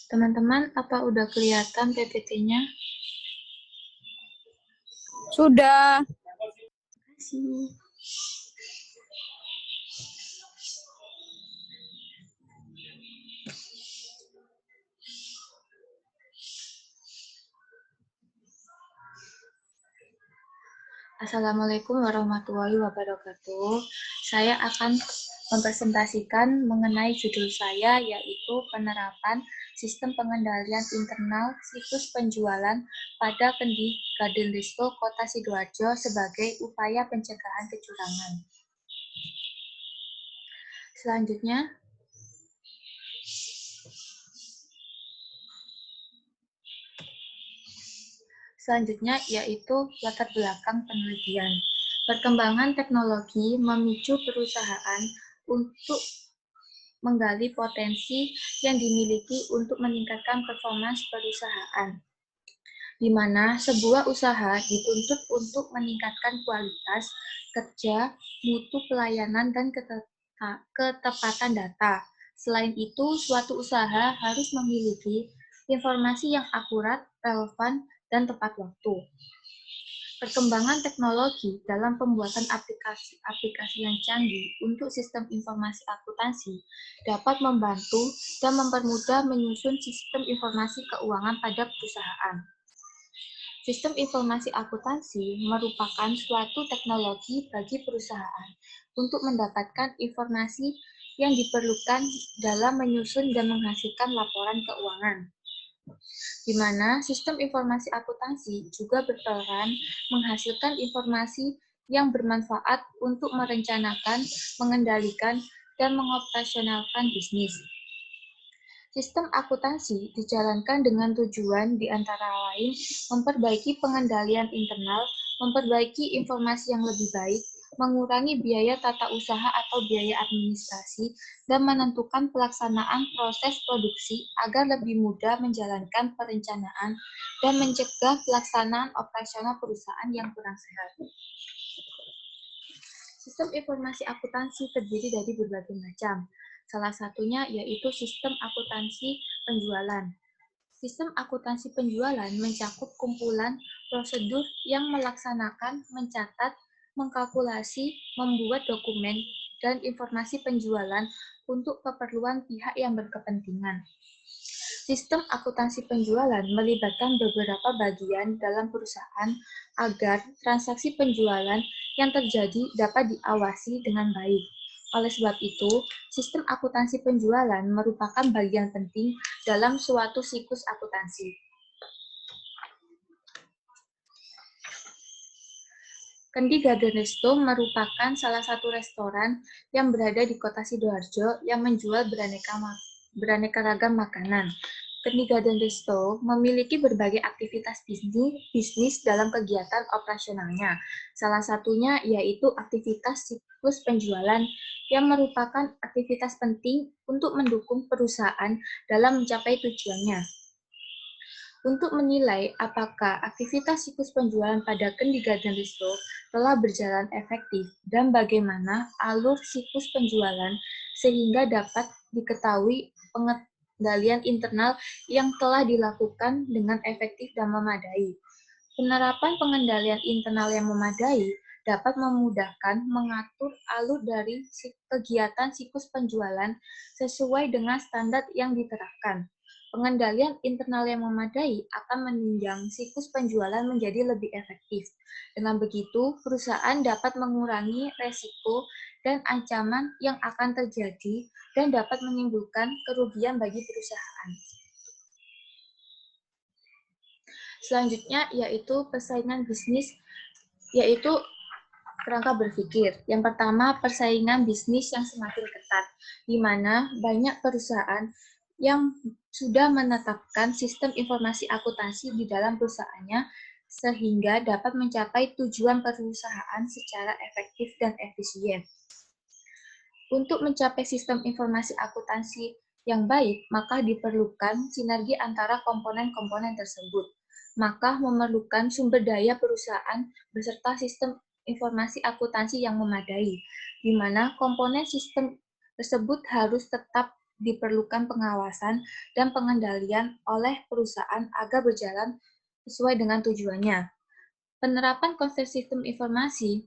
Teman-teman, apa udah kelihatan PPT-nya? Sudah. Terima kasih. Assalamualaikum warahmatullahi wabarakatuh. Saya akan mempresentasikan mengenai judul saya, yaitu penerapan sistem pengendalian internal situs penjualan pada Kendi Garden Resto Kota Sidoarjo sebagai upaya pencegahan kecurangan. Selanjutnya yaitu latar belakang penelitian. Perkembangan teknologi memicu perusahaan untuk menggali potensi yang dimiliki untuk meningkatkan performance perusahaan, di mana sebuah usaha dituntut untuk meningkatkan kualitas kerja, mutu pelayanan, dan ketepatan data. Selain itu, suatu usaha harus memiliki informasi yang akurat, relevan, dan tepat waktu. Perkembangan teknologi dalam pembuatan aplikasi yang canggih untuk sistem informasi akuntansi dapat membantu dan mempermudah menyusun sistem informasi keuangan pada perusahaan. Sistem informasi akuntansi merupakan suatu teknologi bagi perusahaan untuk mendapatkan informasi yang diperlukan dalam menyusun dan menghasilkan laporan keuangan, di mana sistem informasi akuntansi juga berperan menghasilkan informasi yang bermanfaat untuk merencanakan, mengendalikan, dan mengoperasionalkan bisnis. Sistem akuntansi dijalankan dengan tujuan di antara lain memperbaiki pengendalian internal, memperbaiki informasi yang lebih baik, mengurangi biaya tata usaha atau biaya administrasi, dan menentukan pelaksanaan proses produksi agar lebih mudah menjalankan perencanaan dan mencegah pelaksanaan operasional perusahaan yang kurang sehat. Sistem informasi akuntansi terdiri dari berbagai macam. Salah satunya yaitu sistem akuntansi penjualan. Sistem akuntansi penjualan mencakup kumpulan prosedur yang melaksanakan, mencatat, mengkalkulasi, membuat dokumen, dan informasi penjualan untuk keperluan pihak yang berkepentingan. Sistem akuntansi penjualan melibatkan beberapa bagian dalam perusahaan agar transaksi penjualan yang terjadi dapat diawasi dengan baik. Oleh sebab itu, sistem akuntansi penjualan merupakan bagian penting dalam suatu siklus akuntansi. Kendi Garden Resto merupakan salah satu restoran yang berada di Kota Sidoarjo yang menjual beraneka ragam makanan. Kendi Garden Resto memiliki berbagai aktivitas bisnis dalam kegiatan operasionalnya. Salah satunya yaitu aktivitas siklus penjualan yang merupakan aktivitas penting untuk mendukung perusahaan dalam mencapai tujuannya. Untuk menilai apakah aktivitas siklus penjualan pada Kendi Garden Resto telah berjalan efektif dan bagaimana alur siklus penjualan sehingga dapat diketahui pengendalian internal yang telah dilakukan dengan efektif dan memadai. Penerapan pengendalian internal yang memadai dapat memudahkan mengatur alur dari kegiatan siklus penjualan sesuai dengan standar yang diterapkan. Pengendalian internal yang memadai akan menunjang siklus penjualan menjadi lebih efektif. Dengan begitu, perusahaan dapat mengurangi resiko dan ancaman yang akan terjadi dan dapat menimbulkan kerugian bagi perusahaan. Selanjutnya yaitu persaingan bisnis, yaitu kerangka berpikir. Yang pertama, persaingan bisnis yang semakin ketat, di mana banyak perusahaan yang sudah menetapkan sistem informasi akuntansi di dalam perusahaannya sehingga dapat mencapai tujuan perusahaan secara efektif dan efisien. Untuk mencapai sistem informasi akuntansi yang baik, maka diperlukan sinergi antara komponen-komponen tersebut. Maka memerlukan sumber daya perusahaan beserta sistem informasi akuntansi yang memadai, di mana komponen sistem tersebut harus tetap diperlukan pengawasan dan pengendalian oleh perusahaan agar berjalan sesuai dengan tujuannya. Penerapan konsep sistem informasi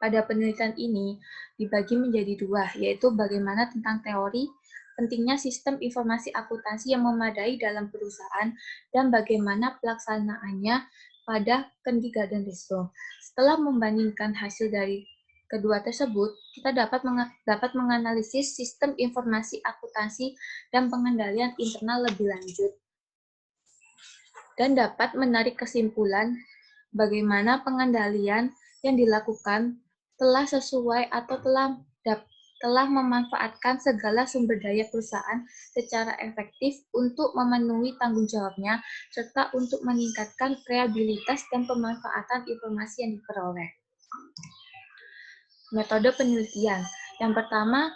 pada penelitian ini dibagi menjadi dua, yaitu bagaimana tentang teori pentingnya sistem informasi akuntansi yang memadai dalam perusahaan dan bagaimana pelaksanaannya pada Kindergarten Resto. Setelah membandingkan hasil dari kedua tersebut, kita dapat menganalisis sistem informasi akuntansi dan pengendalian internal lebih lanjut dan dapat menarik kesimpulan bagaimana pengendalian yang dilakukan telah sesuai atau telah memanfaatkan segala sumber daya perusahaan secara efektif untuk memenuhi tanggung jawabnya, serta untuk meningkatkan reliabilitas dan pemanfaatan informasi yang diperoleh. Metode penelitian. Yang pertama,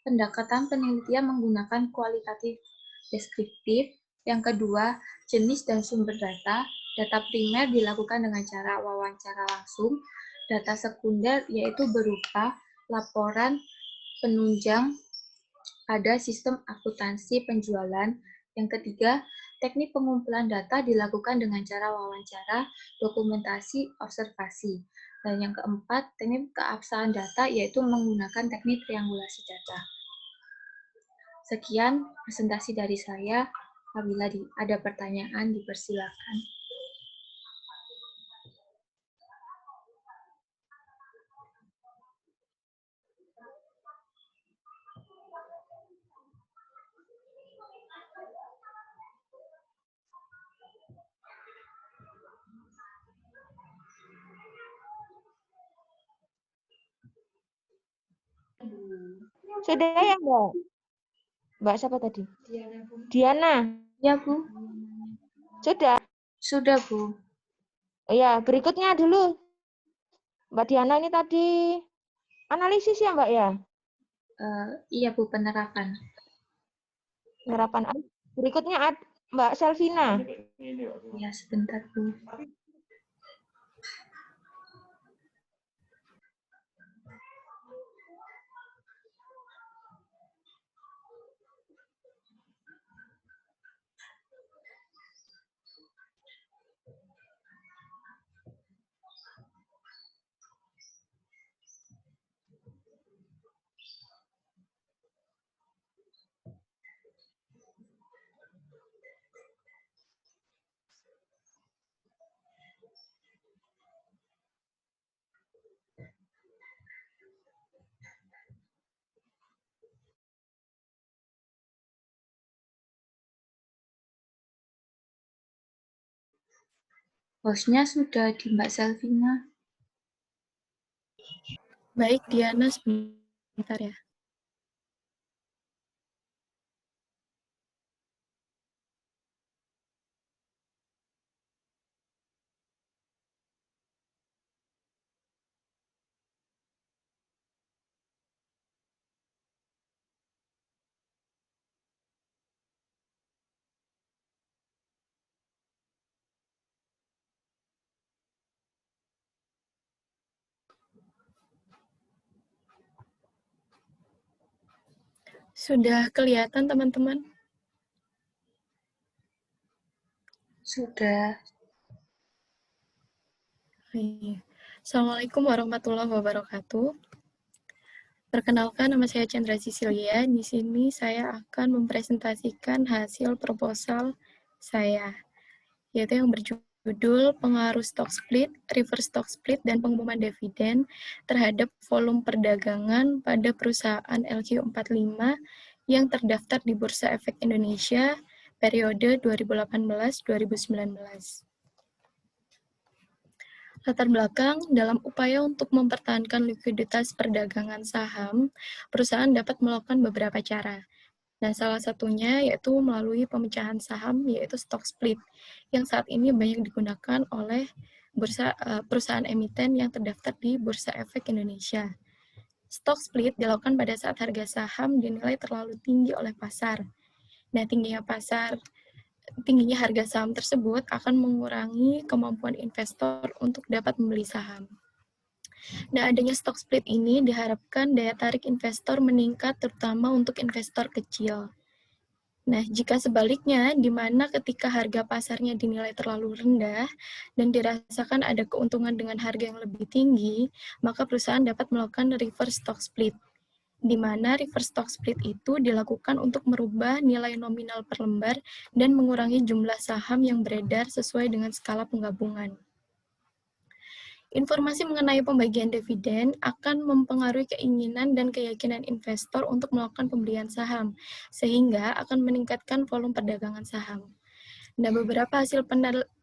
pendekatan penelitian menggunakan kualitatif deskriptif. Yang kedua, jenis dan sumber data. Data primer dilakukan dengan cara wawancara langsung. Data sekunder yaitu berupa laporan penunjang pada sistem akuntansi penjualan. Yang ketiga, teknik pengumpulan data dilakukan dengan cara wawancara, dokumentasi, observasi. Dan yang keempat, teknik keabsahan data yaitu menggunakan teknik triangulasi data. Sekian presentasi dari saya. Apabila ada pertanyaan, dipersilakan. Sudah ya, Mbak? Mbak siapa tadi? Diana. Ya, Bu. Sudah? Sudah, Bu. Ya, berikutnya dulu. Mbak Diana ini tadi analisis ya, Mbak ya? Iya, Bu, penerapan. Penerapan. Berikutnya Mbak Selvina. Ya, sebentar, Bu. Hostnya sudah di Mbak Selvina. Baik, Diana, sebentar ya. Sudah kelihatan, teman-teman? Sudah. Assalamualaikum warahmatullahi wabarakatuh. Perkenalkan, nama saya Chandra Cecilia. Di sini saya akan mempresentasikan hasil proposal saya, yaitu yang berjudul Pengaruh Stock Split, Reverse Stock Split, dan Pengumuman Dividen terhadap volume perdagangan pada perusahaan LQ45 yang terdaftar di Bursa Efek Indonesia periode 2018-2019. Latar belakang, dalam upaya untuk mempertahankan likuiditas perdagangan saham, perusahaan dapat melakukan beberapa cara. Dan salah satunya yaitu melalui pemecahan saham, yaitu stock split, yang saat ini banyak digunakan oleh perusahaan emiten yang terdaftar di Bursa Efek Indonesia. Stock split dilakukan pada saat harga saham dinilai terlalu tinggi oleh pasar. Nah, tingginya harga saham tersebut akan mengurangi kemampuan investor untuk dapat membeli saham. Nah, adanya stock split ini diharapkan daya tarik investor meningkat terutama untuk investor kecil. Nah, jika sebaliknya, di mana ketika harga pasarnya dinilai terlalu rendah dan dirasakan ada keuntungan dengan harga yang lebih tinggi, maka perusahaan dapat melakukan reverse stock split, di mana reverse stock split itu dilakukan untuk merubah nilai nominal per lembar dan mengurangi jumlah saham yang beredar sesuai dengan skala penggabungan. Informasi mengenai pembagian dividen akan mempengaruhi keinginan dan keyakinan investor untuk melakukan pembelian saham, sehingga akan meningkatkan volume perdagangan saham. Nah, beberapa hasil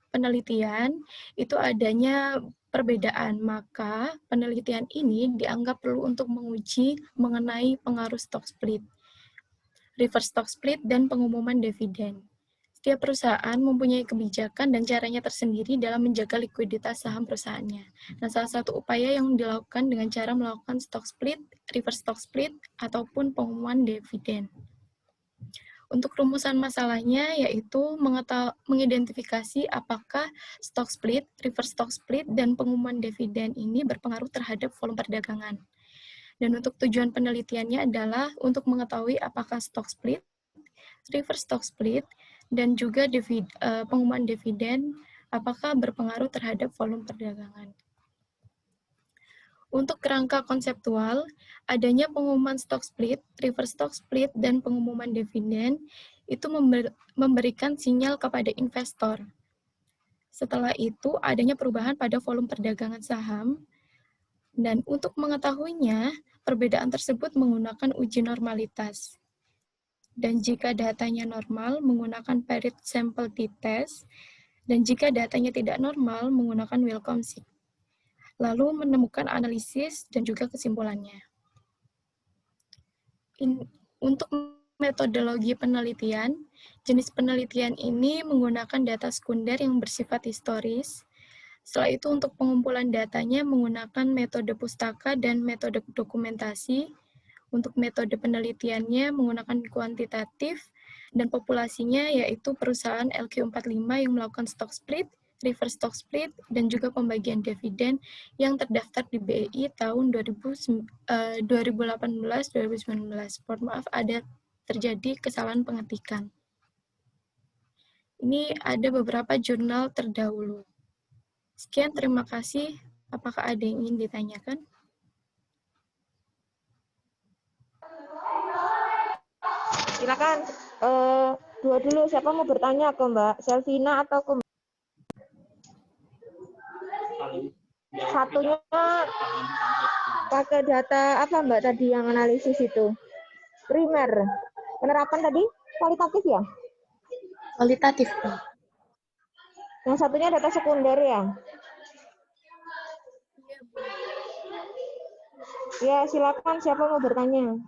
penelitian itu adanya perbedaan, maka penelitian ini dianggap perlu untuk menguji mengenai pengaruh stock split, reverse stock split, dan pengumuman dividen. Setiap perusahaan mempunyai kebijakan dan caranya tersendiri dalam menjaga likuiditas saham perusahaannya. Nah, salah satu upaya yang dilakukan dengan cara melakukan stock split, reverse stock split, ataupun pengumuman dividen. Untuk rumusan masalahnya yaitu mengidentifikasi apakah stock split, reverse stock split, dan pengumuman dividen ini berpengaruh terhadap volume perdagangan. Dan untuk tujuan penelitiannya adalah untuk mengetahui apakah stock split, reverse stock split, dan juga pengumuman dividen apakah berpengaruh terhadap volume perdagangan. Untuk kerangka konseptual, adanya pengumuman stock split, reverse stock split, dan pengumuman dividen itu memberikan sinyal kepada investor. Setelah itu, adanya perubahan pada volume perdagangan saham, dan untuk mengetahuinya, perbedaan tersebut menggunakan uji normalitas. Dan jika datanya normal, menggunakan paired sample t-test, dan jika datanya tidak normal, menggunakan Wilcoxon. Lalu menemukan analisis dan juga kesimpulannya. Untuk metodologi penelitian, jenis penelitian ini menggunakan data sekunder yang bersifat historis. Setelah itu untuk pengumpulan datanya menggunakan metode pustaka dan metode dokumentasi. Untuk metode penelitiannya menggunakan kuantitatif dan populasinya yaitu perusahaan LQ45 yang melakukan stock split, reverse stock split, dan juga pembagian dividen yang terdaftar di BEI tahun 2018-2019. Mohon maaf ada terjadi kesalahan pengetikan. Ini ada beberapa jurnal terdahulu. Sekian, terima kasih. Apakah ada yang ingin ditanyakan? Silakan. Dua dulu, siapa mau bertanya ke Mbak Selvina atau ke satunya pakai data apa Mbak tadi yang analisis itu? Primer. Penerapan tadi kualitatif ya? Kualitatif, Bu. Yang satunya data sekunder ya? Ya, silakan siapa mau bertanya?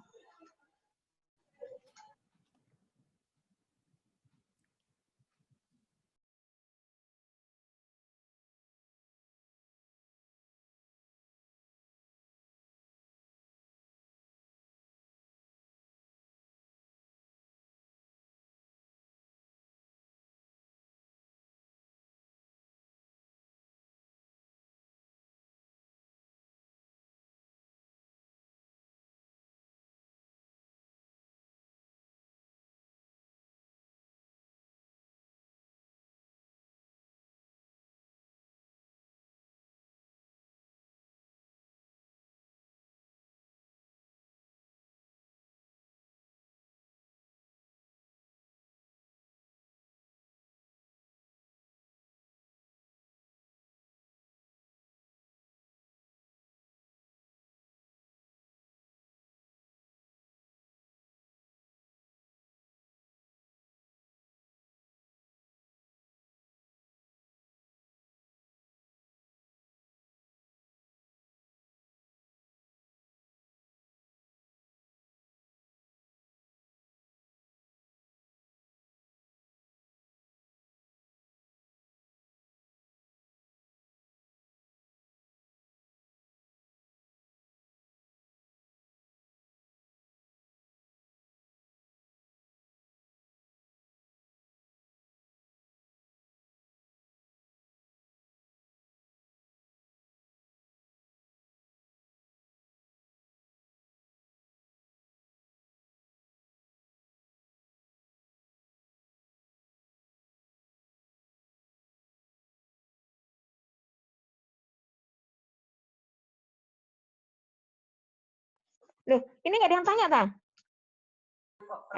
Loh, ini nggak ada yang tanya, ta?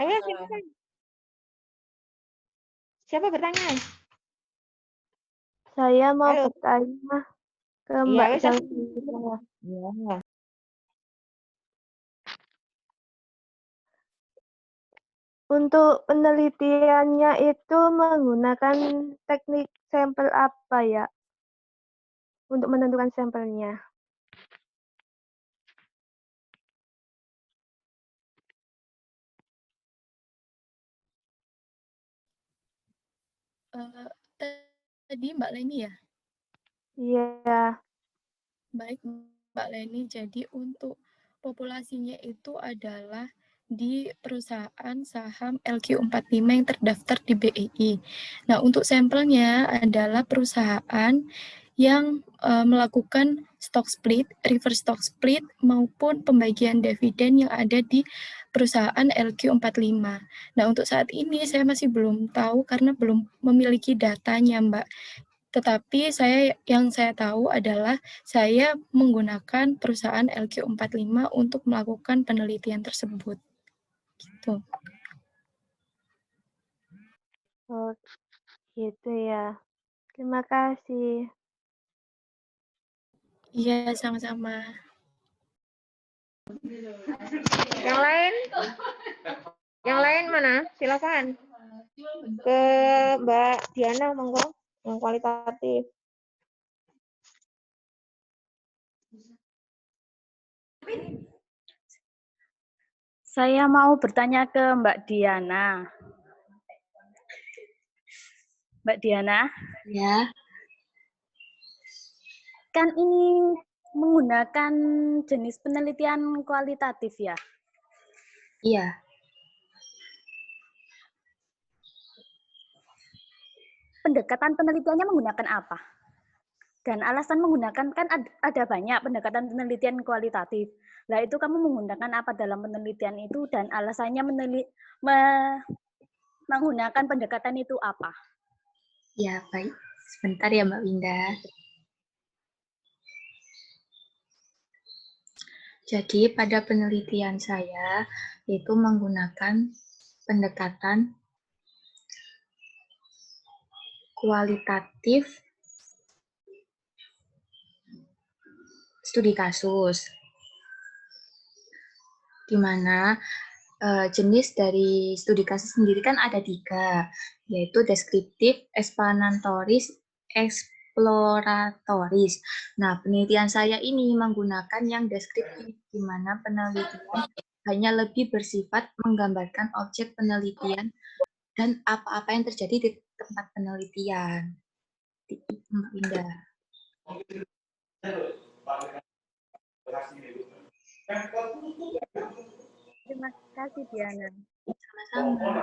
Ayo, silakan. Siapa bertanya? Saya mau Halo. bertanya ke Iya, Mbak wes, Selvi. Iya. Untuk penelitiannya itu menggunakan teknik sampel apa ya? Untuk menentukan sampelnya. Tadi Mbak Leni ya? Iya. Baik, Mbak Leni. Jadi untuk populasinya itu adalah di perusahaan saham LQ45 yang terdaftar di BEI. Nah, untuk sampelnya adalah perusahaan yang melakukan stock split, reverse stock split, maupun pembagian dividen yang ada di perusahaan LQ45. Nah, untuk saat ini saya masih belum tahu karena belum memiliki datanya, Mbak. Tetapi yang saya tahu adalah saya menggunakan perusahaan LQ45 untuk melakukan penelitian tersebut. Gitu. Oh, gitu ya. Terima kasih. Iya, sama-sama. Yang lain? Yang lain mana? Silakan. Ke Mbak Diana, monggo. Yang kualitatif. Saya mau bertanya ke Mbak Diana. Mbak Diana? Ya, Kan ini menggunakan jenis penelitian kualitatif ya? iya. Pendekatan penelitiannya menggunakan apa? Dan alasan menggunakan kan ada banyak pendekatan penelitian kualitatif. Nah, itu kamu menggunakan apa dalam penelitian itu dan alasannya menggunakan pendekatan itu apa? Ya, baik. Sebentar ya, Mbak Winda. Jadi, pada penelitian saya itu menggunakan pendekatan kualitatif studi kasus, di mana jenis dari studi kasus sendiri kan ada 3, yaitu deskriptif, explanatoris, eksploratoris. Nah, penelitian saya ini menggunakan yang deskriptif, di mana penelitian hanya lebih bersifat menggambarkan objek penelitian dan apa-apa yang terjadi di tempat penelitian. Mbak Winda. Terima kasih, Diana. Sama-sama.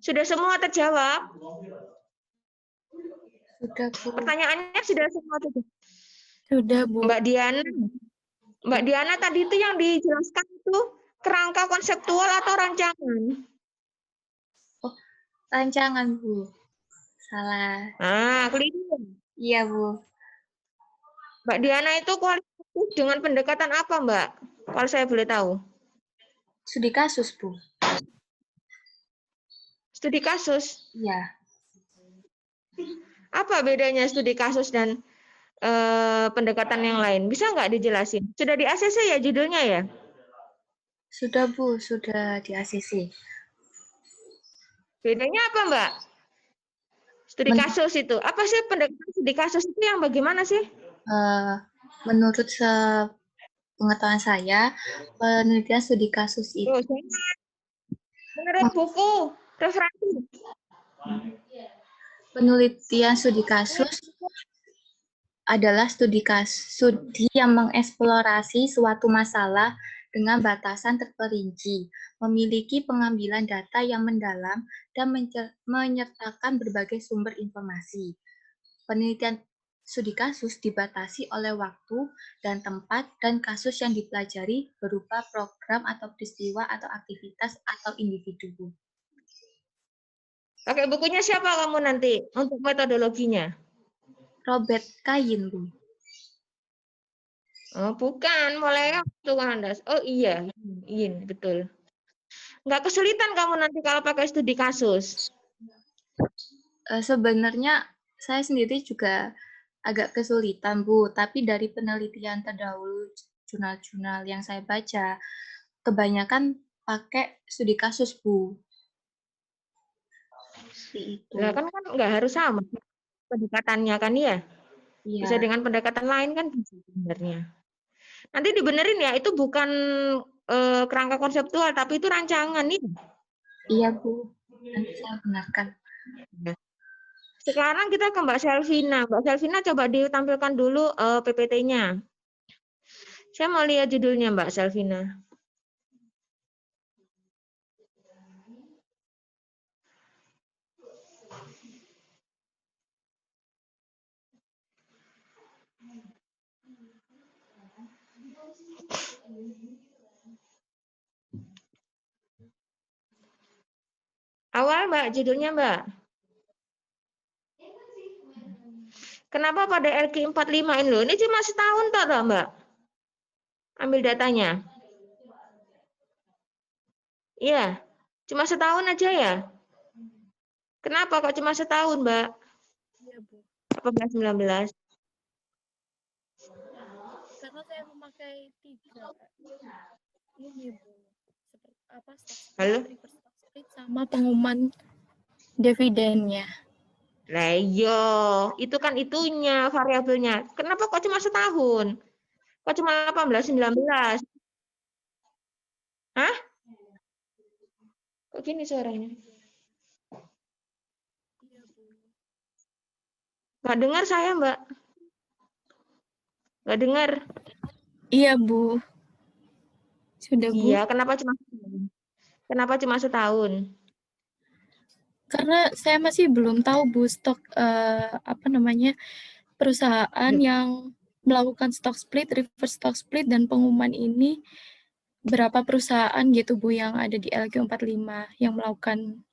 Sudah semua terjawab? Sudah, Bu. Pertanyaannya sudah semua terjawab? Sudah, Bu. Mbak Diana tadi itu yang dijelaskan itu kerangka konseptual atau rancangan? Rancangan, Bu. Salah. Keliru. Iya, Bu. Mbak Diana itu kualitatif Dengan pendekatan apa, Mbak? Kalau saya boleh tahu. Studi kasus, Bu. Studi kasus. Iya. Apa bedanya studi kasus dan pendekatan yang lain? Bisa nggak dijelasin? Sudah di ACC ya judulnya ya? Sudah, Bu. Sudah di ACC. Bedanya apa, Mbak? Studi kasus itu. Apa sih pendekatan studi kasus itu yang bagaimana sih? Menurut pengetahuan saya, penelitian studi kasus itu Menurut buku referensi. penelitian studi kasus adalah studi yang mengeksplorasi suatu masalah dengan batasan terperinci, memiliki pengambilan data yang mendalam, dan menyertakan berbagai sumber informasi. Penelitian studi kasus dibatasi oleh waktu dan tempat, dan kasus yang dipelajari berupa program atau peristiwa atau aktivitas atau individu. Pakai bukunya siapa kamu nanti untuk metodologinya? Robert Kayin, Bu. Oh, bukan, mulai waktu Anda. Oh iya, betul. Nggak kesulitan kamu nanti kalau pakai studi kasus? Sebenarnya saya sendiri juga agak kesulitan, Bu. Tapi dari penelitian terdahulu, jurnal-jurnal yang saya baca, kebanyakan pakai studi kasus, Bu. Seperti itu. Nah, kan nggak harus sama pendekatannya kan ya? Iya. Bisa dengan pendekatan lain kan bisa sebenarnya. Nanti dibenerin ya, itu bukan kerangka konseptual, tapi itu rancangan nih. Iya, Bu. Nanti saya benarkan. Nah, sekarang kita ke Mbak Selvina. Mbak Selvina coba ditampilkan dulu PPT-nya. Saya mau lihat judulnya Mbak Selvina. Awal Mbak, judulnya Mbak. Kenapa pada LQ45 ini loh? Ini cuma setahun toh Mbak? Ambil datanya. Iya, cuma setahun aja ya? Kenapa kok cuma setahun Mbak? Iya, Bu. 18-19. Karena saya memakai 3 ini, Bu. Seperti apa, stock Halo? split, reverse stock split, sama pengumuman dividennya. Lah iya, itu kan itunya variabelnya. Kenapa kok cuma setahun? Kok cuma 18-19? Hah? Kok gini suaranya? Iya, Bu. Nggak dengar saya, Mbak. Nggak dengar. Iya, Bu. Sudah, Bu. Iya, kenapa cuma setahun? Kenapa cuma setahun? Karena saya masih belum tahu, Bu, stok perusahaan yang melakukan stock split, reverse stock split, dan pengumuman ini berapa perusahaan gitu, Bu, yang ada di LQ45 yang melakukan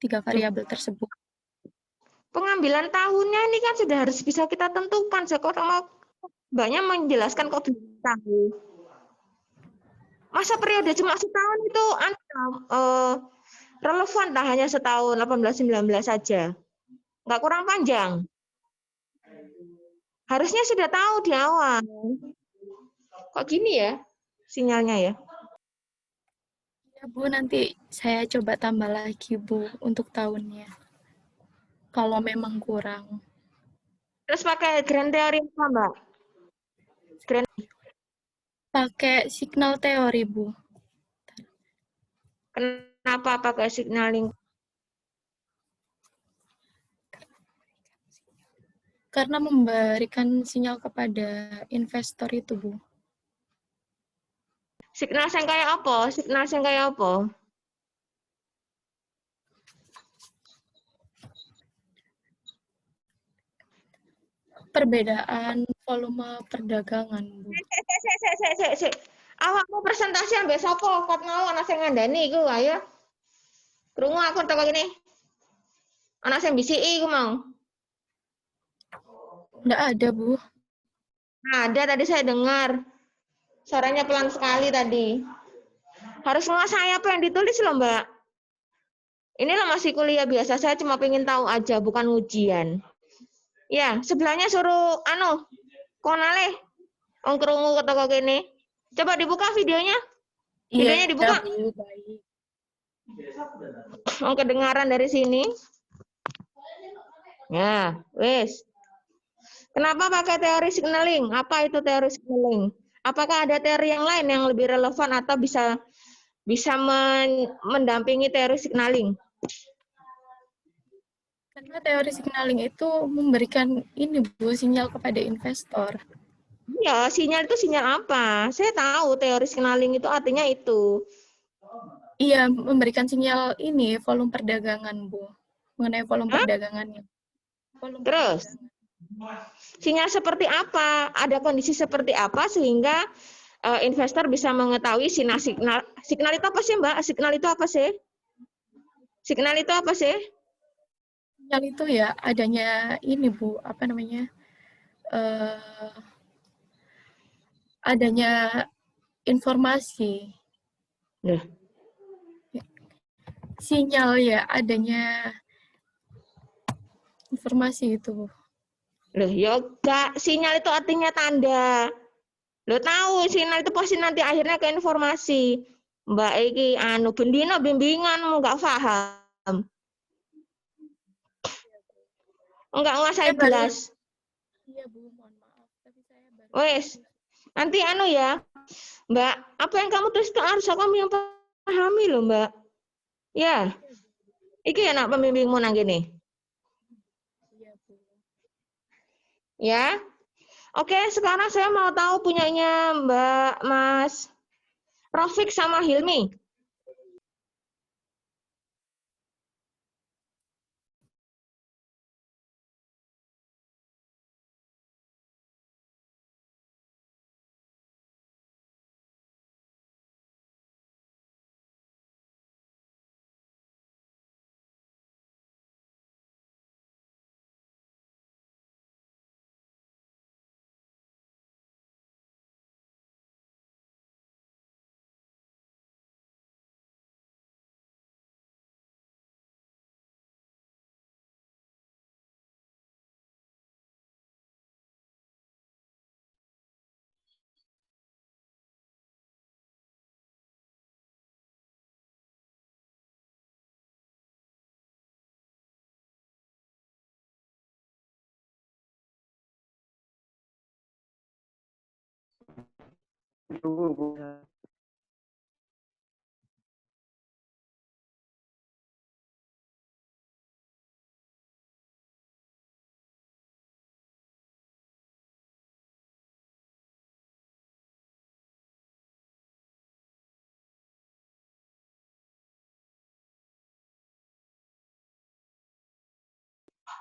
3 variabel tersebut. Pengambilan tahunnya ini kan sudah harus bisa kita tentukan. Kok mau banyak menjelaskan kok belum tahu. Masa periode cuma setahun itu relevan tak hanya setahun 18-19 saja. Nggak kurang panjang. Harusnya sudah tahu di awal. Kok gini ya sinyalnya ya? Ya, Bu, nanti saya coba tambah lagi, Bu, untuk tahunnya. Kalau memang kurang. Terus pakai grand teori apa, Mbak? Grand... Pakai signal teori, Bu. Kenapa pakai signaling? Karena memberikan sinyal kepada investor itu, Bu. Signal yang kayak apa? Signal yang kayak apa? Perbedaan volume perdagangan, Bu. Awakmu presentasi ambek sapa? Kok mau ana sing ngandani iku ayo. Krungu aku teko kene. Ana sing bisiki iku mau. Nggak ada, Bu. Ada tadi saya dengar. Suaranya pelan sekali tadi. Harus menguasai apa yang ditulis loh, Mbak. Ini loh masih kuliah biasa, saya cuma pengen tahu aja, bukan ujian. Ya, sebelahnya suruh konale wong krungu ketoko kene. Coba dibuka videonya. Videonya Iya, dibuka. Bu, baik. Wong kedengaran dari sini. Ya, wes. Kenapa pakai teori signaling? Apa itu teori signaling? Apakah ada teori yang lain yang lebih relevan atau bisa mendampingi teori signaling? Karena teori signaling itu memberikan ini Bu, sinyal kepada investor. Ya, sinyal itu sinyal apa? Saya tahu teori signaling itu artinya itu. Iya, memberikan sinyal ini volume perdagangan Bu, mengenai volume Hah? perdagangannya. Volume Terus, perdagangan. sinyal seperti apa? Ada kondisi seperti apa sehingga investor bisa mengetahui sinyal itu apa sih, Mbak? Signal itu apa sih? Signal itu apa sih? Sinyal itu ya adanya ini Bu, apa namanya? Adanya informasi. Nah, Sinyal ya adanya informasi itu. loh, yoga, sinyal itu artinya tanda. Lo tahu sinyal itu pasti nanti akhirnya ke informasi. Mbak Eki bendino bimbinganmu nggak paham. Enggak Saya nguasai baru, belas. iya Bu, mohon maaf, tapi saya baru. Wes, nanti ya, Mbak, apa yang kamu tulis itu harus kamu yang pahami loh, Mbak. Ya, iki anak pembimbingmu nang gini. Iya Bu. Ya. Oke, sekarang saya mau tahu punyanya Mbak Mas Rafiq sama Hilmi.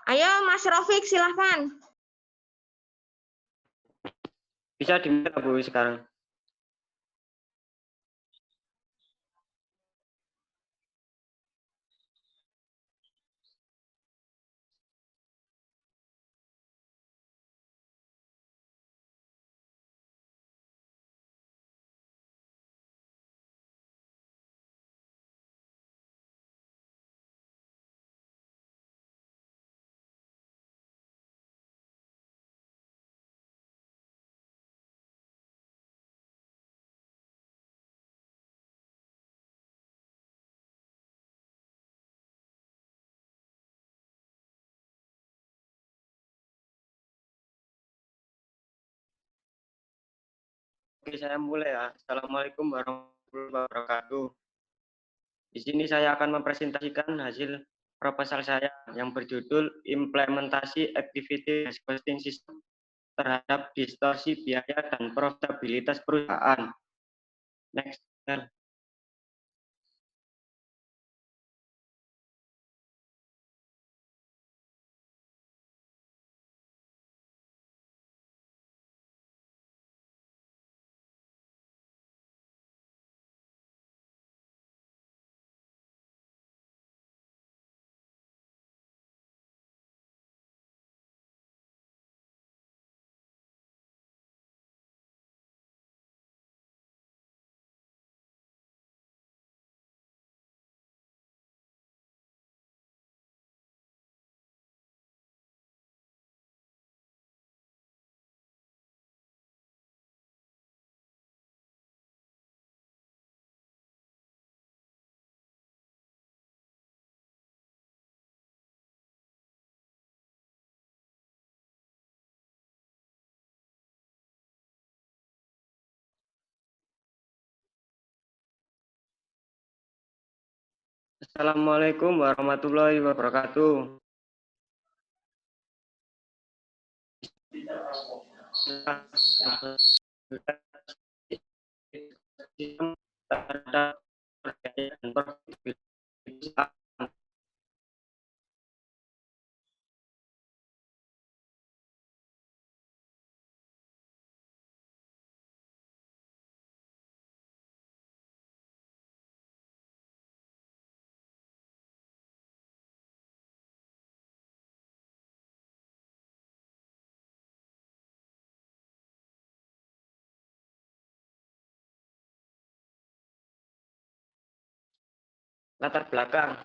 Ayo Mas Rafiq silahkan. Bisa diminta Bu sekarang. Oke, saya mulai ya. Assalamualaikum warahmatullahi wabarakatuh. Di sini saya akan mempresentasikan hasil proposal saya yang berjudul Implementasi Activity Based Costing System terhadap distorsi biaya dan profitabilitas perusahaan. Next. Assalamualaikum warahmatullahi wabarakatuh. Latar belakang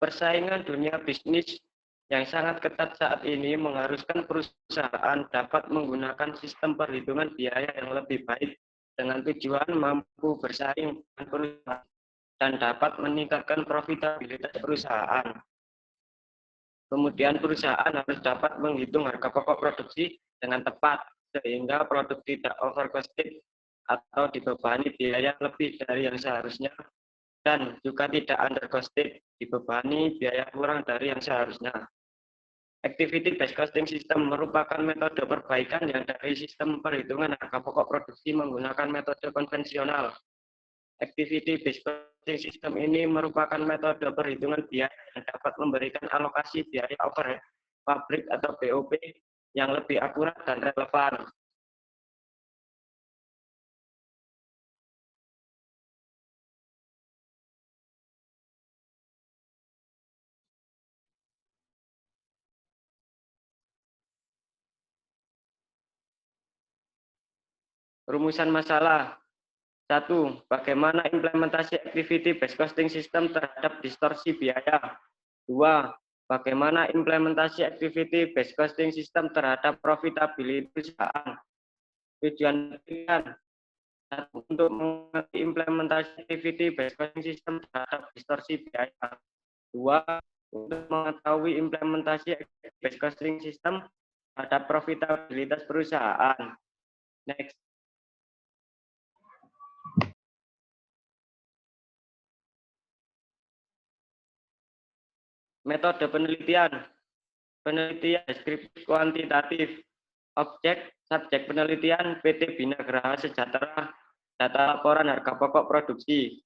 persaingan dunia bisnis yang sangat ketat saat ini mengharuskan perusahaan dapat menggunakan sistem perhitungan biaya yang lebih baik dengan tujuan mampu bersaing dengan perusahaan dan dapat meningkatkan profitabilitas perusahaan. Kemudian perusahaan harus dapat menghitung harga pokok produksi dengan tepat sehingga produk tidak overcosted atau dibebani biaya lebih dari yang seharusnya dan juga tidak undercosted, dibebani biaya kurang dari yang seharusnya. Activity based costing system merupakan metode perbaikan yang dari sistem perhitungan harga pokok produksi menggunakan metode konvensional. Activity based costing system ini merupakan metode perhitungan biaya yang dapat memberikan alokasi biaya overhead pabrik atau BOP yang lebih akurat dan relevan. Rumusan masalah. 1. Bagaimana implementasi activity based costing system terhadap distorsi biaya? 2. Bagaimana implementasi activity based costing system terhadap profitability perusahaan? Tujuan pilihan. 1. Untuk mengerti implementasi activity based costing system terhadap distorsi biaya. 2. Untuk mengetahui implementasi activity based costing system terhadap profitabilitas perusahaan. Next. Metode penelitian. Penelitian deskriptif kuantitatif. Objek, subjek penelitian PT Bina Geraha Sejahtera, data laporan harga pokok produksi.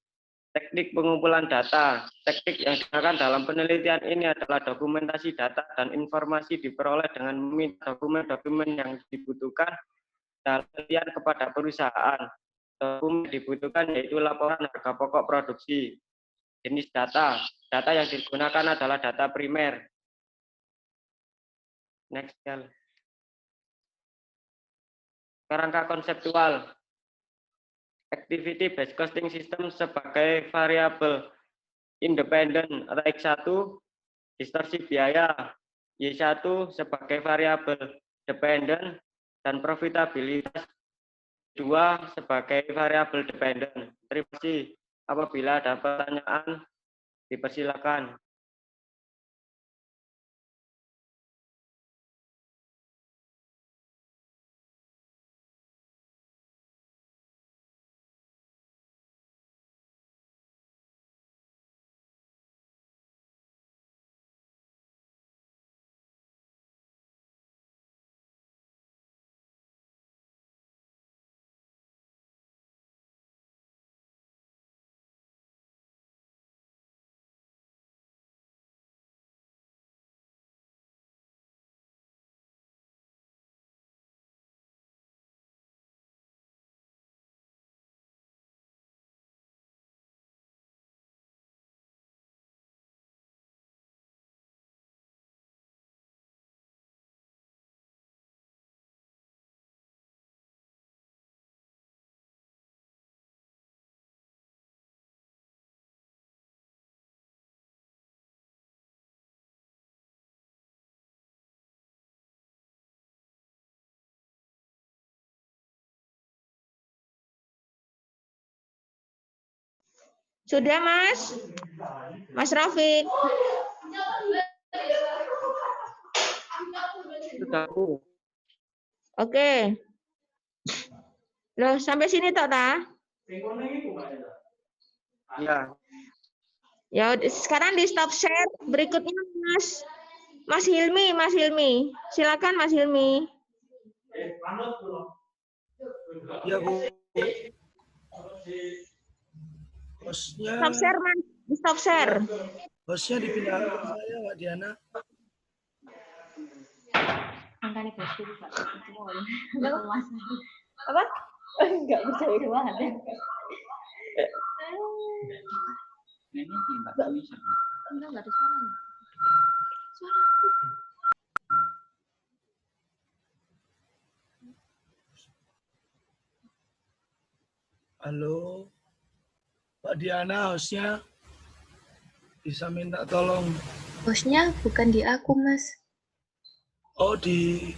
Teknik pengumpulan data. Teknik yang digunakan dalam penelitian ini adalah dokumentasi data dan informasi diperoleh dengan meminta dokumen-dokumen yang dibutuhkan dalam penelitian kepada perusahaan. Dokumen dibutuhkan yaitu laporan harga pokok produksi. Jenis data. Data yang digunakan adalah data primer. Next, kerangka konseptual. Activity based costing system sebagai variabel independen atau X1 distorsi biaya, Y1 sebagai variabel dependen dan profitabilitas 2 sebagai variabel dependen. Terima kasih. Apabila ada pertanyaan, dipersilakan. Sudah, Mas? Mas Rafiq? Sudah, Bu. Oke. Loh, sampai sini toh, Ta? Ya. Ya, sekarang di stop share. Berikutnya Mas Hilmi, Mas Hilmi. Silakan Mas Hilmi. Ya, Bu. Hostnya, Stop share, Mas. Di stop share. hostnya dipindahkan saya, Mbak Diana. Apa? Enggak percaya banget ya. Enggak ada suaranya. Halo, Mbak Diana, hostnya bisa minta tolong. Hostnya bukan di aku, Mas. Oh, di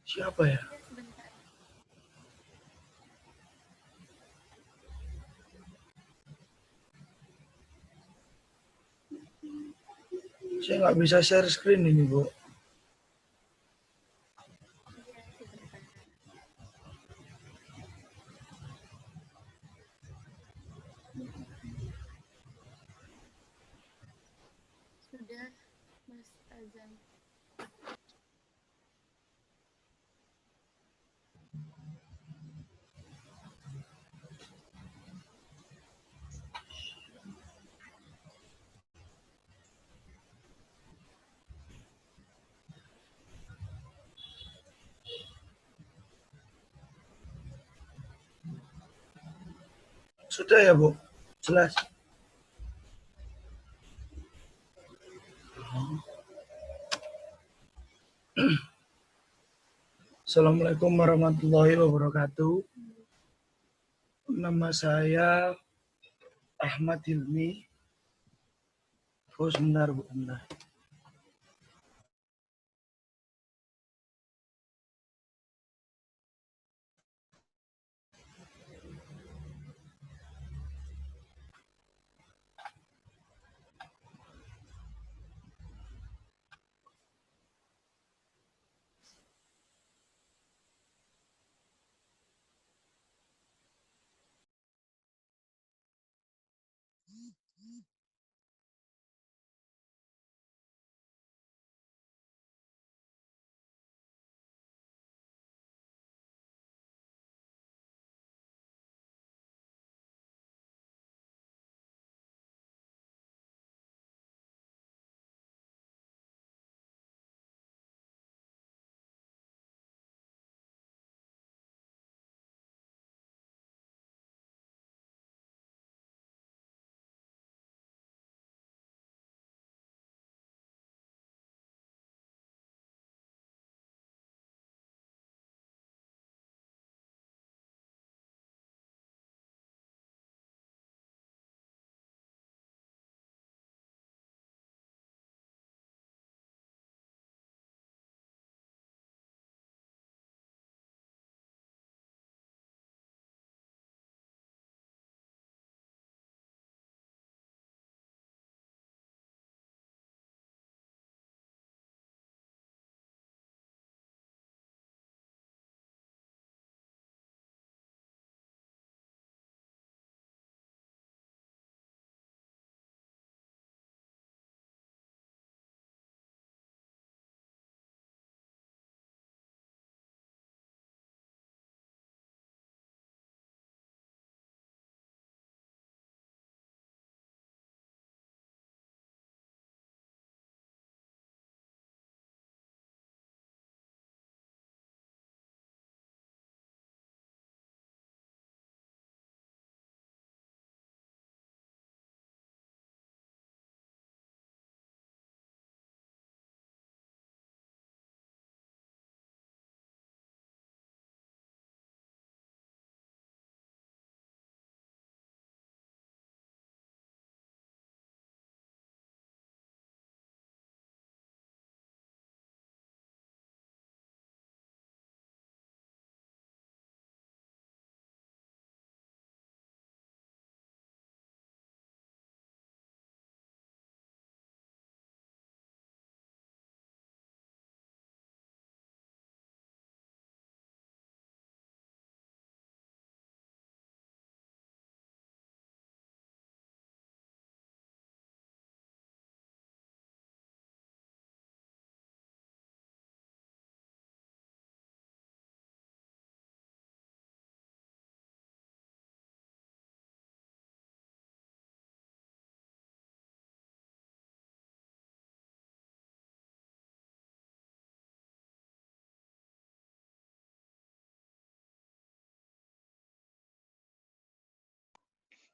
siapa ya? Saya nggak bisa share screen ini, Bu. Sudah, Mas Azam. Sudah ya, Bu? Jelas. Assalamualaikum warahmatullahi wabarakatuh. Nama saya Ahmad Hilmi. Oh, sebentar, Bu. Sebentar.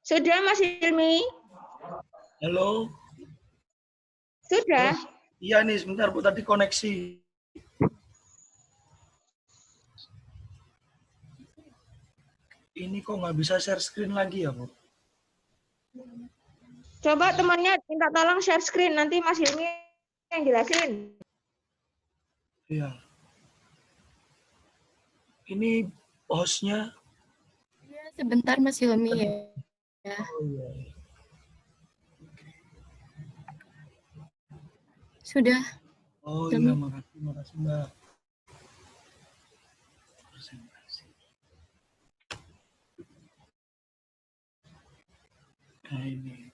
Sudah, Mas Hilmi? Halo? Sudah? Iya nih, sebentar Bu, tadi koneksi. Ini kok nggak bisa share screen lagi ya, Bu? Coba temannya minta tolong share screen, nanti Mas Hilmi yang jelasin. Iya. Ini hostnya. Ya, sebentar Mas Hilmi ya. Oh, iya. Sudah. Oh Hilmi. iya, makasih Mbak. Presentasi. Nah ini.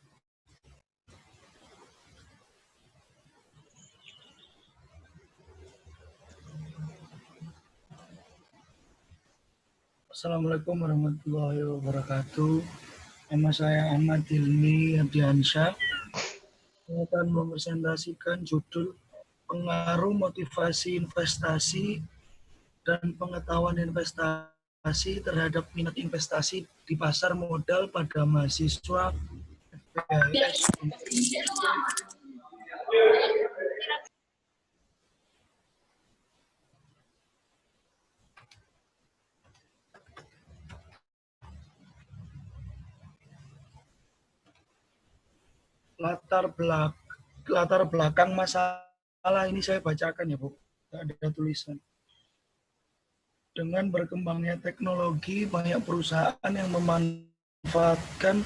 Assalamualaikum warahmatullahi wabarakatuh. Nama saya Ahmad Hilmi Abdiansyah. Saya akan mempresentasikan judul pengaruh motivasi investasi dan pengetahuan investasi terhadap minat investasi di pasar modal pada mahasiswa FPHIS. Latar belakang masalah ini saya bacakan ya Bu, ada tulisan. Dengan berkembangnya teknologi, banyak perusahaan yang memanfaatkan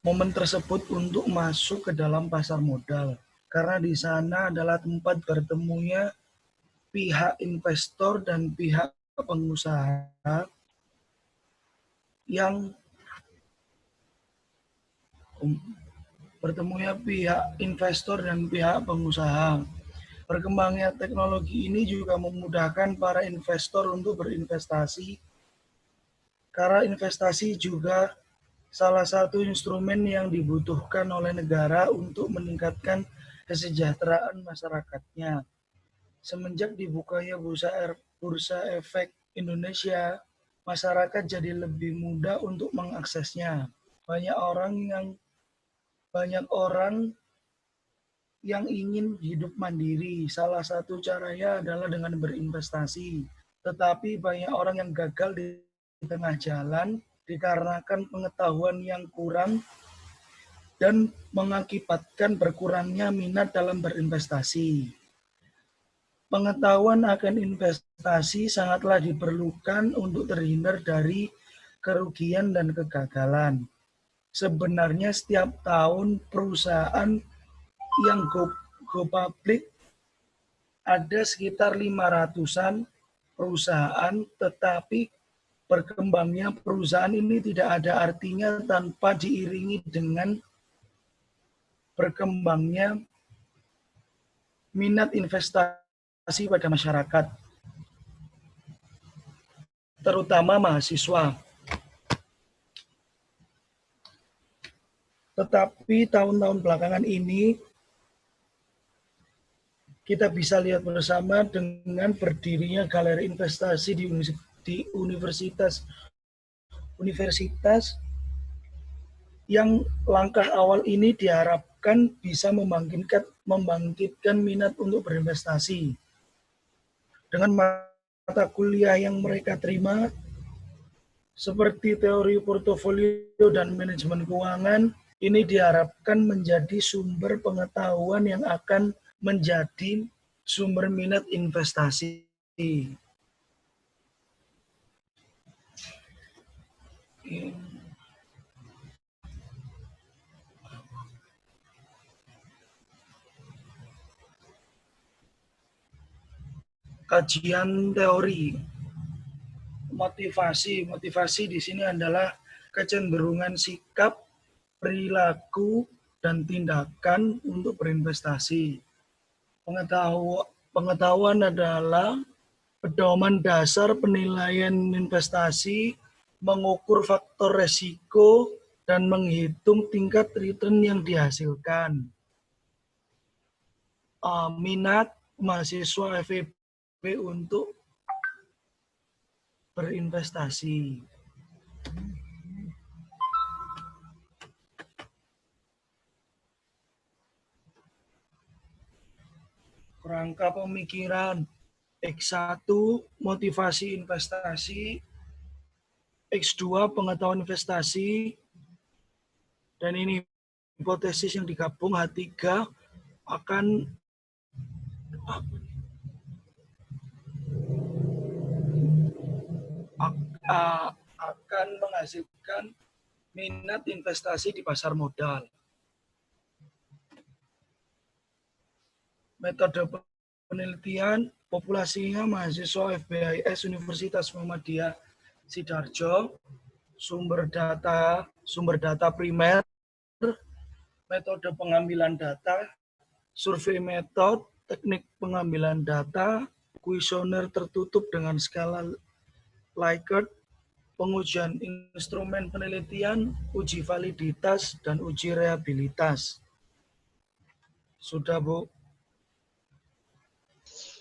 momen tersebut untuk masuk ke dalam pasar modal. Karena di sana adalah tempat bertemunya pihak investor dan pihak pengusaha yang Berkembangnya teknologi ini juga memudahkan para investor untuk berinvestasi, karena investasi juga salah satu instrumen yang dibutuhkan oleh negara untuk meningkatkan kesejahteraan masyarakatnya. Semenjak dibukanya Bursa Efek Indonesia, masyarakat jadi lebih mudah untuk mengaksesnya. Banyak orang yang ingin hidup mandiri. Salah satu caranya adalah dengan berinvestasi. Tetapi banyak orang yang gagal di tengah jalan dikarenakan pengetahuan yang kurang dan mengakibatkan berkurangnya minat dalam berinvestasi. Pengetahuan akan investasi sangatlah diperlukan untuk terhindar dari kerugian dan kegagalan. Sebenarnya setiap tahun perusahaan yang go public ada sekitar 500-an perusahaan, tetapi berkembangnya perusahaan ini tidak ada artinya tanpa diiringi dengan berkembangnya minat investasi pada masyarakat, terutama mahasiswa. Tetapi tahun-tahun belakangan ini kita bisa lihat bersama dengan berdirinya galeri investasi di universitas yang langkah awal ini diharapkan bisa membangkitkan minat untuk berinvestasi. Dengan mata kuliah yang mereka terima, seperti teori portofolio dan manajemen keuangan, ini diharapkan menjadi sumber pengetahuan yang akan menjadi sumber minat investasi. Kajian teori motivasi di sini adalah kecenderungan sikap, perilaku, dan tindakan untuk berinvestasi. Pengetahuan adalah pedoman dasar penilaian investasi, mengukur faktor resiko, dan menghitung tingkat return yang dihasilkan. Minat mahasiswa FEB untuk berinvestasi. kerangka pemikiran. X1 motivasi investasi, X2 pengetahuan investasi, dan ini hipotesis yang digabung H3 akan menghasilkan minat investasi di pasar modal. Metode penelitian populasinya mahasiswa FBIS Universitas Muhammadiyah Sidoarjo, sumber data primer, metode pengambilan data, survei metode, teknik pengambilan data, kuesioner tertutup dengan skala Likert, pengujian instrumen penelitian, uji validitas, dan uji reliabilitas. Sudah, Bu?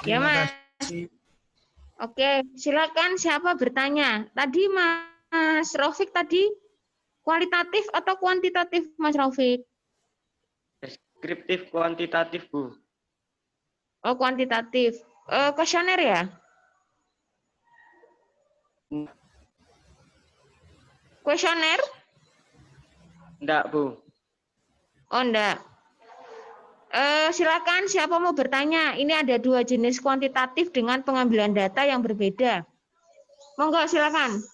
Ya, Terima Mas. kasih. Oke, silakan siapa bertanya. Tadi Mas Raufik tadi kualitatif atau kuantitatif, Mas Raufik? Deskriptif kuantitatif, Bu. Oh, kuantitatif. Kuesioner ya? Kuesioner? Enggak, Bu. Oh, enggak. Silakan siapa mau bertanya. Ini ada 2 jenis kuantitatif dengan pengambilan data yang berbeda. Monggo, silakan.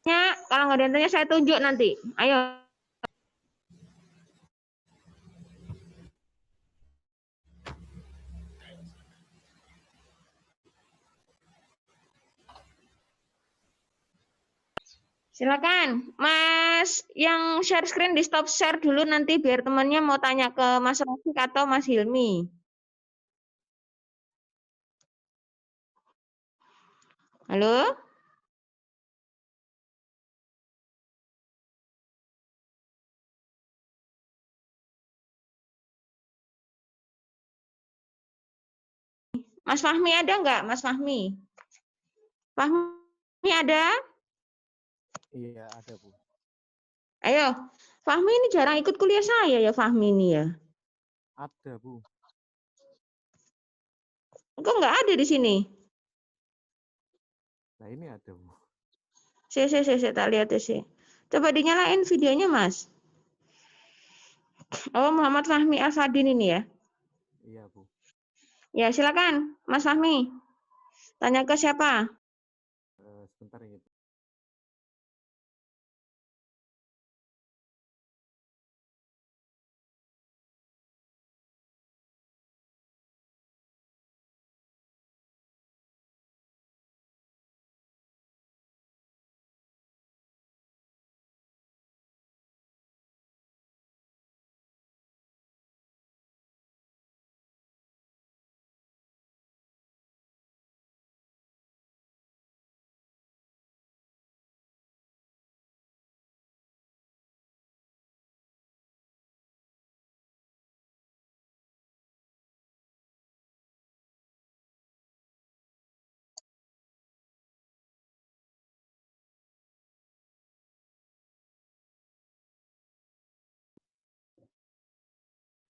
Ya, kalau nggak ada yang tanya saya tunjuk nanti. Ayo. Silakan, Mas yang share screen di stop share dulu nanti biar temannya mau tanya ke Mas Rafiq atau Mas Hilmi. Halo? Mas Fahmi ada nggak? Mas Fahmi? Fahmi ada? Iya, ada, Bu. Ayo, Fahmi ini jarang ikut kuliah saya ya Fahmi ini ya. Ada, Bu. Kok nggak ada di sini? Nah, ini ada, Bu. Saya tak lihat sih. Coba dinyalain videonya, Mas. Oh, Muhammad Fahmi Al-Fadin ini ya. Iya, Bu. Ya, silakan, Mas Fahmi. Tanya ke siapa? Sebentar ini.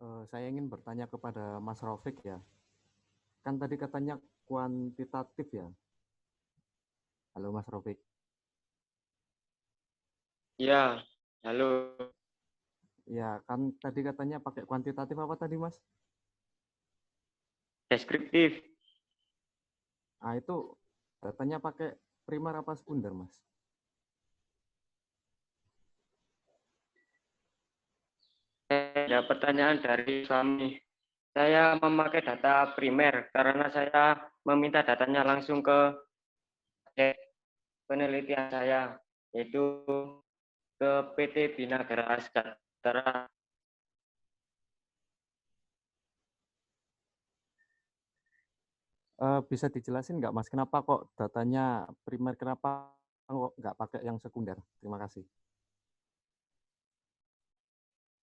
Saya ingin bertanya kepada Mas Raufik ya. Kan tadi katanya kuantitatif ya. Halo Mas Raufik. Ya, halo. Ya, kan tadi katanya pakai kuantitatif apa tadi, Mas? Deskriptif. Ah, itu datanya pakai primer apa sekunder, Mas? Ada pertanyaan dari suami. Saya memakai data primer karena saya meminta datanya langsung ke penelitian saya, yaitu ke PT Binagara Sejahtera. Bisa dijelasin nggak, Mas? Kenapa kok datanya primer, kenapa kok nggak pakai yang sekunder? Terima kasih.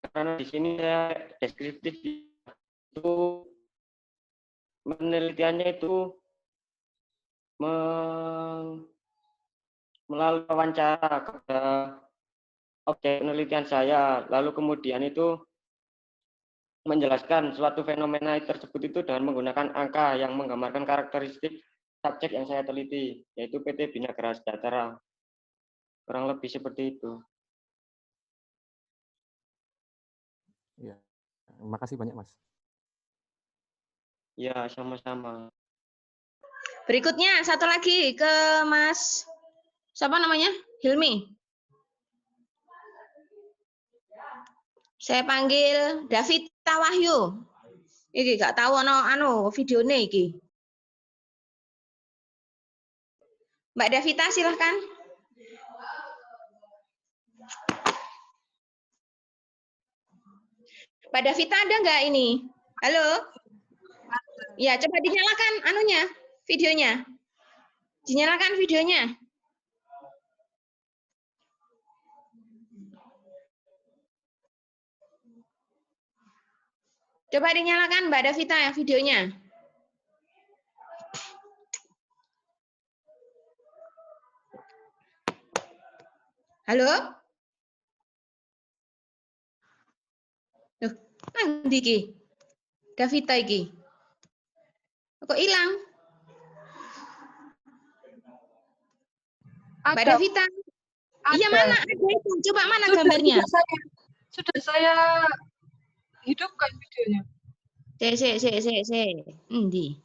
Karena di sini saya deskriptif itu penelitiannya itu melalui wawancara kepada objek penelitian saya, lalu kemudian itu menjelaskan suatu fenomena tersebut itu dengan menggunakan angka yang menggambarkan karakteristik subjek yang saya teliti, yaitu PT Bina Gerah Sejahtera. Kurang lebih seperti itu. Ya, makasih banyak, Mas. Ya, sama-sama. Berikutnya satu lagi ke Mas, siapa namanya? Hilmi. Saya panggil Davita Wahyu. Iki gak tahu anu videonya iki. Mbak Davita silahkan. Mbak Davita ada nggak ini? Halo? Ya, coba dinyalakan anunya, videonya. Dinyalakan videonya. Coba dinyalakan Mbak Davita ya videonya. Halo? Loh, nanti iki? Davita iki. Kok hilang? Mbak Davita. Iya mana? Ada itu. Coba mana gambarnya? Sudah saya hidupkan videonya. Endi.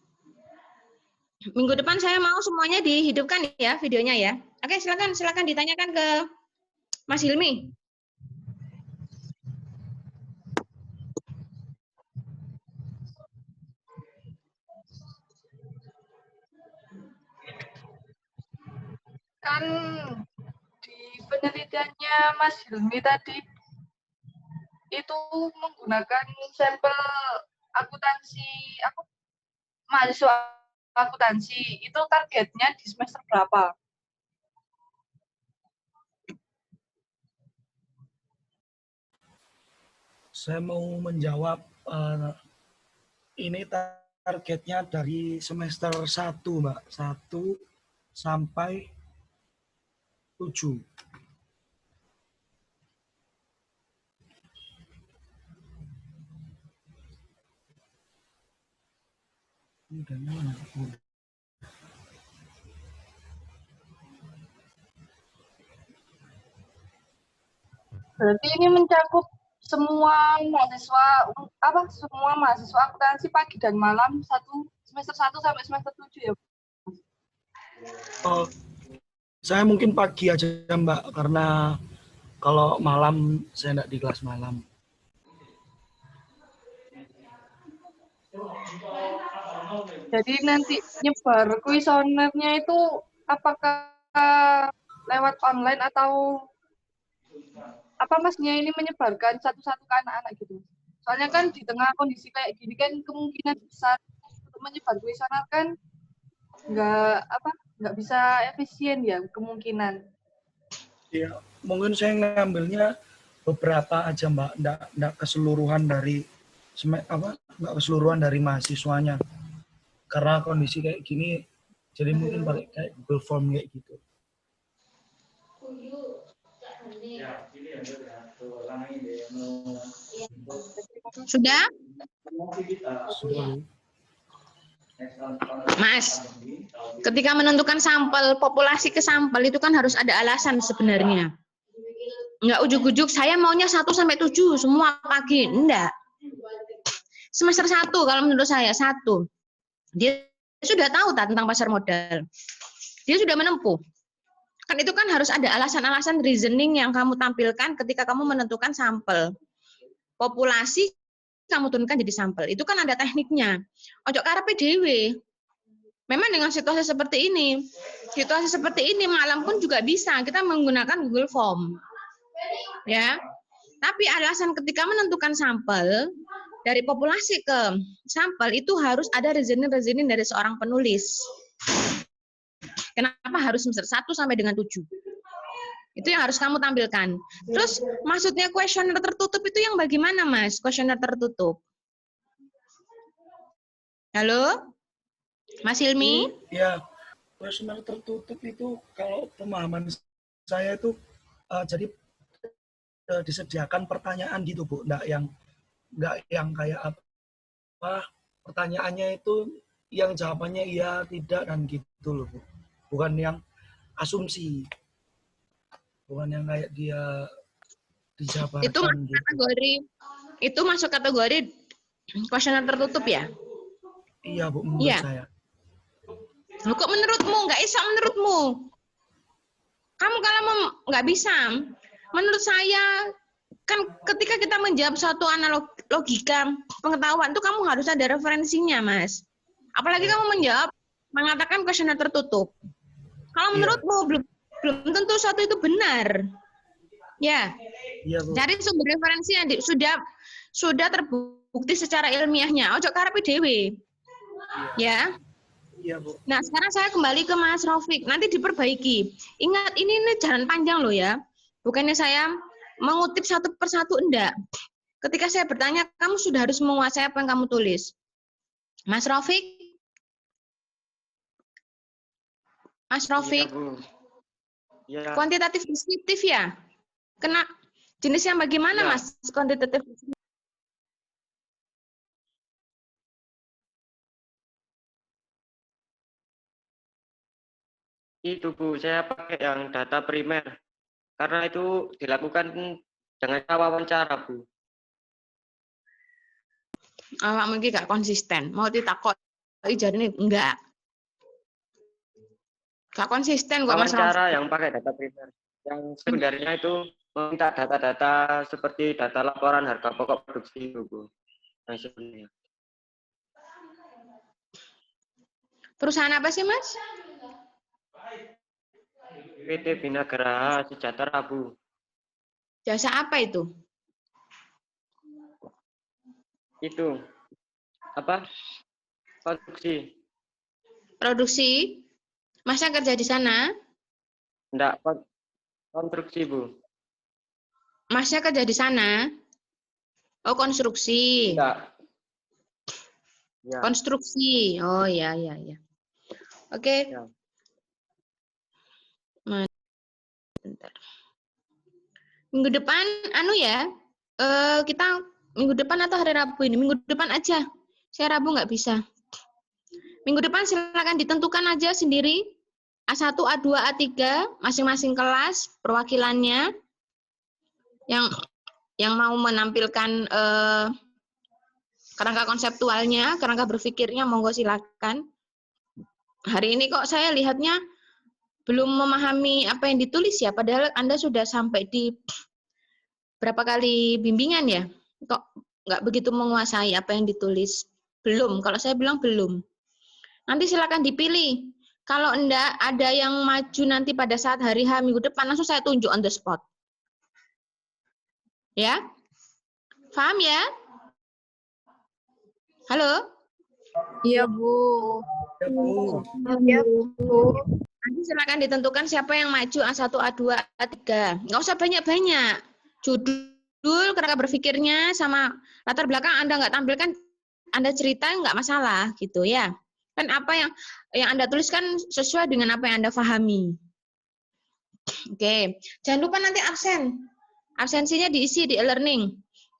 Minggu depan saya mau semuanya dihidupkan ya videonya ya. Oke, silakan ditanyakan ke Mas Hilmi. Kan di penelitiannya Mas Hilmi tadi itu menggunakan sampel akuntansi mahasiswa akuntansi, itu targetnya di semester berapa? Saya mau menjawab, ini targetnya dari semester 1, Mbak. 1 sampai 7. Berarti ini mencakup semua mahasiswa akuntansi pagi dan malam semester 1 sampai semester 7 ya. Oh, saya mungkin pagi aja Mbak, karena kalau malam saya enggak di kelas malam. Jadi nanti nyebar kuesionernya itu apakah lewat online atau apa Masnya ini menyebarkan satu-satu ke anak-anak gitu? Soalnya kan di tengah kondisi kayak gini kan kemungkinan besar untuk menyebar kuesioner kan nggak bisa efisien ya kemungkinan. Ya, mungkin saya ngambilnya beberapa aja Mbak, enggak keseluruhan dari enggak keseluruhan dari mahasiswanya. Karena kondisi kayak gini, jadi mungkin pakai kayak Google Form kayak gitu. Sudah? Sudah. Mas, ketika menentukan sampel, populasi ke sampel itu kan harus ada alasan sebenarnya. Enggak ujuk-ujuk, saya maunya 1 sampai 7, semua pagi. Enggak. Semester 1, kalau menurut saya, 1. Dia sudah tahu tentang pasar modal. Dia sudah menempuh. Kan itu kan harus ada alasan-alasan reasoning yang kamu tampilkan ketika kamu menentukan sampel. Populasi kamu turunkan jadi sampel. Itu kan ada tekniknya. Ojo karepe dhewe. Memang dengan situasi seperti ini malam pun juga bisa kita menggunakan Google Form. Ya. Tapi alasan ketika menentukan sampel dari populasi ke sampel itu harus ada reasoning dari seorang penulis. Kenapa harus semester 1 sampai dengan 7? Itu yang harus kamu tampilkan. Terus maksudnya kuesioner tertutup itu yang bagaimana, Mas? Kuesioner tertutup. Halo? Mas Hilmi? Ya, kuesioner tertutup itu kalau pemahaman saya itu jadi disediakan pertanyaan gitu Bu, enggak yang nggak yang kayak apa pertanyaannya itu yang jawabannya iya tidak dan gitu loh Bu. Bukan yang asumsi, bukan yang kayak dia dijabarkan gitu. Itu masuk kategori kuesioner tertutup ya? Iya Bu, menurut Iya. saya. Loh, kok menurutmu? Nggak bisa menurutmu. Kamu kalau nggak bisa, menurut saya, kan ketika kita menjawab suatu logika pengetahuan itu kamu harus ada referensinya, Mas. Apalagi kamu menjawab mengatakan kuesioner tertutup. Kalau menurutmu belum tentu suatu itu benar. Ya. Iya, Bu. Cari sumber referensi yang sudah terbukti secara ilmiahnya. Ojo karepe dhewe. Ya. Iya, Bu. Nah, sekarang saya kembali ke Mas Raufik. Nanti diperbaiki. Ingat, ini jalan panjang loh ya. Bukannya saya mengutip satu persatu, enggak. Ketika saya bertanya, kamu sudah harus menguasai apa yang kamu tulis. Mas Raufik? Mas Raufik? Iya, kuantitatif deskriptif ya? Kena jenis yang bagaimana, ya. Mas? Kuantitatif deskriptif. Itu Bu, saya pakai yang data primer. Karena itu dilakukan dengan wawancara, Bu. Awak mungkin gak konsisten. Mau ditakut jadi enggak. Gak konsisten kok Mas Raufik. Wawancara yang pakai data primer. Yang sebenarnya itu meminta data-data seperti data laporan harga pokok produksi itu, Bu. Yang sebenarnya. Perusahaan apa sih, Mas? PT Bina Geraha Sejahtera, Bu. Jasa apa itu? Itu apa? Konstruksi. Produksi? Masnya kerja di sana? Enggak, konstruksi, Bu. Masnya kerja di sana? Oh, konstruksi. Enggak. Ya. Konstruksi. Oh, ya. Oke. Ya. Bentar. Minggu depan, kita minggu depan atau hari Rabu ini? Minggu depan aja. Saya Rabu nggak bisa. Minggu depan silakan ditentukan aja sendiri. A1, A2, A3, masing-masing kelas, perwakilannya. Yang mau menampilkan kerangka konseptualnya, kerangka berpikirnya, monggo silakan. Hari ini kok saya lihatnya belum memahami apa yang ditulis ya, padahal Anda sudah sampai di berapa kali bimbingan ya, kok nggak begitu menguasai apa yang ditulis. Belum, kalau saya bilang belum. Nanti silakan dipilih. Kalau enggak ada yang maju nanti pada saat hari H minggu depan, langsung saya tunjuk on the spot. Ya? Paham ya? Halo? Iya, Bu. Ya, Bu. Iya, Bu. Nanti silakan ditentukan siapa yang maju A1, A2, A3. Nggak usah banyak-banyak. Judul, kerangka berpikirnya, sama latar belakang Anda nggak tampilkan, Anda cerita nggak masalah gitu ya. Kan apa yang Anda tuliskan sesuai dengan apa yang Anda pahami. Oke, jangan lupa nanti absen. Absensinya diisi di e-learning.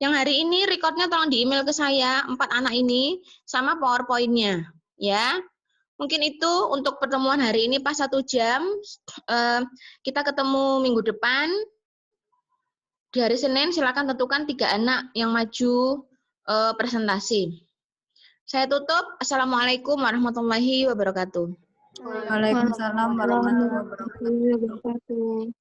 Yang hari ini recordnya tolong di-email ke saya, 4 anak ini, sama PowerPoint-nya. Ya. Mungkin itu untuk pertemuan hari ini pas 1 jam. Kita ketemu minggu depan. Di hari Senin silakan tentukan 3 anak yang maju presentasi. Saya tutup. Assalamualaikum warahmatullahi wabarakatuh. Waalaikumsalam warahmatullahi wabarakatuh.